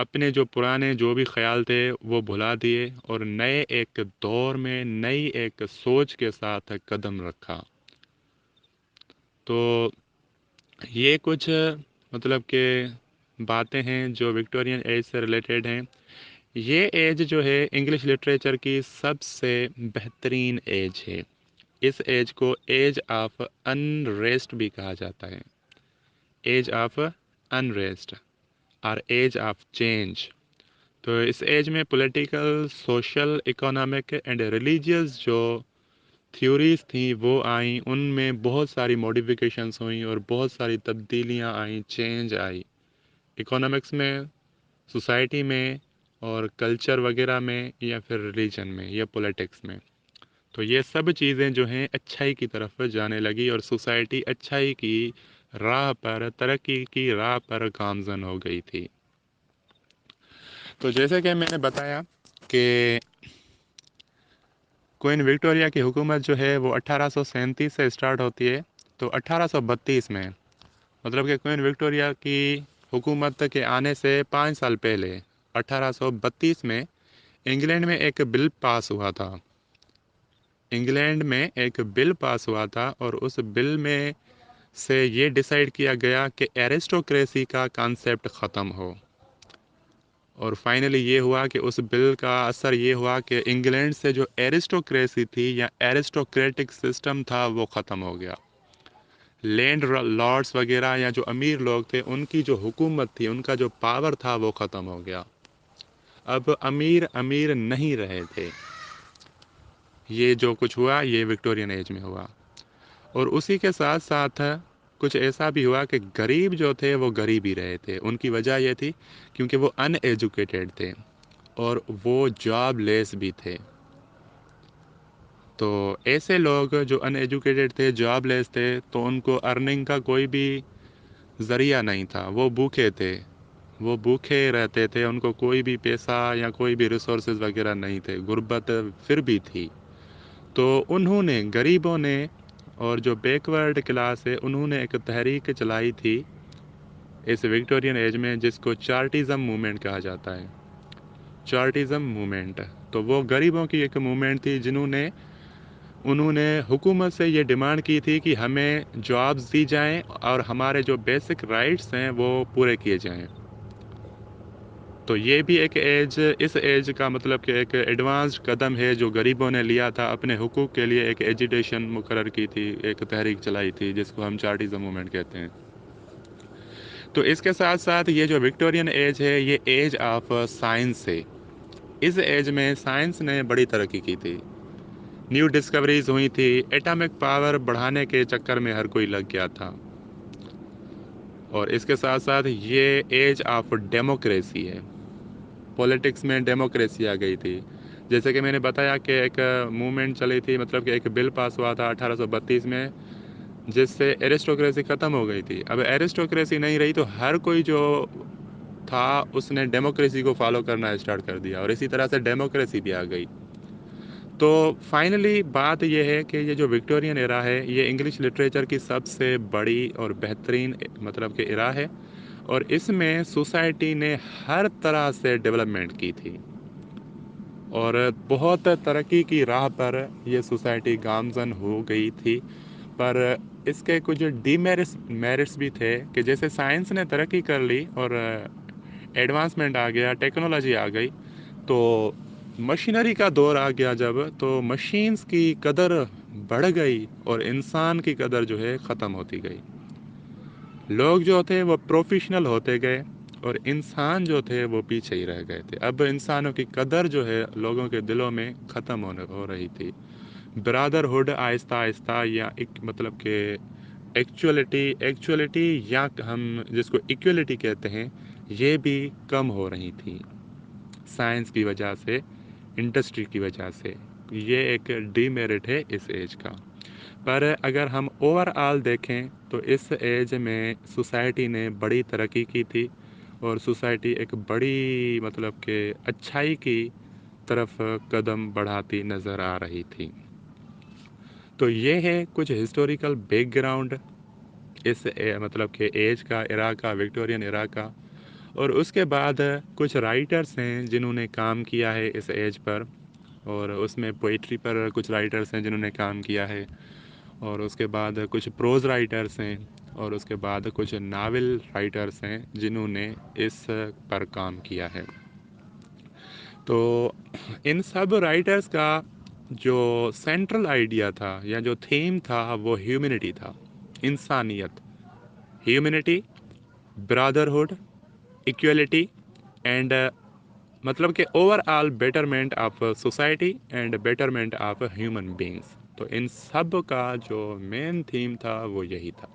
اپنے جو پرانے جو بھی خیال تھے وہ بھلا دیے اور نئے ایک دور میں نئی ایک سوچ کے ساتھ قدم رکھا۔ تو یہ کچھ مطلب کہ باتیں ہیں جو وکٹورین ایج سے ریلیٹڈ ہیں۔ یہ ایج جو ہے انگلش لٹریچر کی سب سے بہترین ایج ہے۔ اس ایج کو ایج آف انریسٹ بھی کہا جاتا ہے، ایج آف انریسٹ اور ایج آف چینج۔ تو اس ایج میں political, social, economic and religious جو تھیوریز تھیں وہ آئیں، ان میں بہت ساری موڈیفیکیشنز ہوئیں اور بہت ساری تبدیلیاں آئیں، چینج آئی اکنامکس میں، سوسائٹی میں اور کلچر وغیرہ میں یا پھر ریلیجن میں یا پولیٹکس میں۔ تو یہ سب چیزیں جو ہیں اچھائی کی طرف جانے لگی اور سوسائٹی اچھائی کی راہ پر، ترقی کی راہ پر گامزن ہو گئی تھی۔ تو جیسے کہ میں نے بتایا کہ کوئن وکٹوریہ کی حکومت جو ہے وہ 1837 سے اسٹارٹ ہوتی ہے، تو 1832 میں مطلب کہ کوئن وکٹوریہ کی حکومت کے آنے سے 5 سال پہلے 1832 میں انگلینڈ میں ایک بل پاس ہوا تھا۔ انگلینڈ میں ایک بل پاس ہوا تھا اور اس بل میں سے یہ ڈیسائیڈ کیا گیا کہ ایرسٹوکریسی کا کانسیپٹ ختم ہو، اور فائنلی یہ ہوا کہ اس بل کا اثر یہ ہوا کہ انگلینڈ سے جو ایرسٹوکریسی تھی یا ایرسٹوکریٹک سسٹم تھا وہ ختم ہو گیا۔ لینڈ لارڈس وغیرہ یا جو امیر لوگ تھے ان کی جو حکومت تھی، ان کا جو پاور تھا وہ ختم ہو گیا۔ اب امیر امیر نہیں رہے تھے۔ یہ جو کچھ ہوا یہ وکٹورین ایج میں ہوا، اور اسی کے ساتھ ساتھ کچھ ایسا بھی ہوا کہ غریب جو تھے وہ غریب ہی رہے تھے۔ ان کی وجہ یہ تھی کیونکہ وہ ان ایجوکیٹڈ تھے اور وہ جاب لیس بھی تھے۔ تو ایسے لوگ جو ان ایجوکیٹڈ تھے، جاب لیس تھے، تو ان کو ارننگ کا کوئی بھی ذریعہ نہیں تھا، وہ بھوکے تھے، وہ بھوکے رہتے تھے، ان کو کوئی بھی پیسہ یا کوئی بھی ریسورسز وغیرہ نہیں تھے، غربت پھر بھی تھی۔ تو انہوں نے، غریبوں نے اور جو بیکورڈ کلاس ہے، انہوں نے ایک تحریک چلائی تھی اس وکٹورین ایج میں جس کو چارٹیزم موومنٹ کہا جاتا ہے۔ چارٹیزم موومنٹ، تو وہ غریبوں کی ایک موومنٹ تھی انہوں نے حکومت سے یہ ڈیمانڈ کی تھی کہ ہمیں جابز دی جائیں اور ہمارے جو بیسک رائٹس ہیں وہ پورے کیے جائیں۔ تو یہ بھی ایک ایج، اس ایج کا مطلب کہ ایک ایڈوانسڈ قدم ہے جو غریبوں نے لیا تھا اپنے حقوق کے لیے، ایک ایجیٹیشن مقرر کی تھی، ایک تحریک چلائی تھی جس کو ہم چارٹیزم موومنٹ کہتے ہیں۔ تو اس کے ساتھ ساتھ یہ جو وکٹورین ایج ہے یہ ایج آف سائنس ہے۔ اس ایج میں سائنس نے بڑی ترقی کی تھی، نیو ڈسکوریز ہوئی تھی، ایٹامک پاور بڑھانے کے چکر میں ہر کوئی لگ گیا تھا، اور اس کے ساتھ ساتھ یہ ایج آف ڈیموکریسی ہے۔ پولیٹکس میں ڈیموکریسی آ گئی تھی، جیسے کہ میں نے بتایا کہ ایک موومنٹ چلی تھی، مطلب کہ ایک بل پاس ہوا تھا 1832 میں جس سے ایرسٹوکریسی ختم ہو گئی تھی۔ اب ایرسٹوکریسی نہیں رہی تو ہر کوئی جو تھا اس نے ڈیموکریسی کو فالو کرنا اسٹارٹ کر دیا، اور اسی طرح سے ڈیموکریسی بھی آ گئی۔ تو فائنلی بات یہ ہے کہ یہ جو وکٹورین ایرا ہے یہ انگلش لٹریچر کی سب سے بڑی اور بہترین مطلب کہ ایرا ہے، اور اس میں سوسائٹی نے ہر طرح سے ڈیولپمنٹ کی تھی اور بہت ترقی کی راہ پر یہ سوسائٹی گامزن ہو گئی تھی۔ پر اس کے کچھ ڈی میرٹس بھی تھے کہ جیسے سائنس نے ترقی کر لی اور ایڈوانسمنٹ آ گیا، ٹیکنالوجی آ گئی، تو مشینری کا دور آ گیا جب، تو مشینز کی قدر بڑھ گئی اور انسان کی قدر جو ہے ختم ہوتی گئی۔ لوگ جو تھے وہ پروفیشنل ہوتے گئے اور انسان جو تھے وہ پیچھے ہی رہ گئے تھے۔ اب انسانوں کی قدر جو ہے لوگوں کے دلوں میں ختم ہو رہی تھی۔ برادرہڈ آہستہ آہستہ یا ایک مطلب کہ ایکچولیٹی یا ہم جس کو ایکولیٹی کہتے ہیں یہ بھی کم ہو رہی تھی سائنس کی وجہ سے، انڈسٹری کی وجہ سے۔ یہ ایک ڈی میرٹ ہے اس ایج کا۔ پر اگر ہم اوور آل دیکھیں تو اس ایج میں سوسائٹی نے بڑی ترقی کی تھی اور سوسائٹی ایک بڑی مطلب کہ اچھائی کی طرف قدم بڑھاتی نظر آ رہی تھی۔ تو یہ ہے کچھ ہسٹوریکل بیک گراؤنڈ اس مطلب کہ ایج کا، ایرا کا، وکٹورین ایرا کا۔ اور اس کے بعد کچھ رائٹرس ہیں جنہوں نے کام کیا ہے اس ایج پر، اور اس میں پوئٹری پر کچھ رائٹرس ہیں جنہوں نے کام کیا ہے، اور اس کے بعد کچھ پروز رائٹرس ہیں، اور اس کے بعد کچھ ناول رائٹرس ہیں جنہوں نے اس پر کام کیا ہے۔ تو ان سب رائٹرس کا جو سینٹرل آئیڈیا تھا یا جو تھیم تھا وہ ہیومنٹی تھا، انسانیت، ہیومنٹی، برادرہڈ، ایکویلٹی اینڈ مطلب کہ over all betterment of society and betterment of human beings. تو ان سب کا جو مین تھیم تھا وہ یہی تھا۔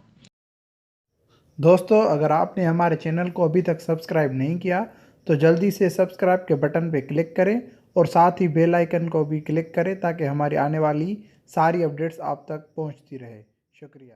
دوستو، اگر آپ نے ہمارے چینل کو ابھی تک سبسکرائب نہیں کیا تو جلدی سے سبسکرائب کے بٹن پہ کلک کریں اور ساتھ ہی بیل آئیکن کو بھی کلک کریں تاکہ ہماری آنے والی ساری اپڈیٹس آپ تک پہنچتی رہے۔ شکریہ۔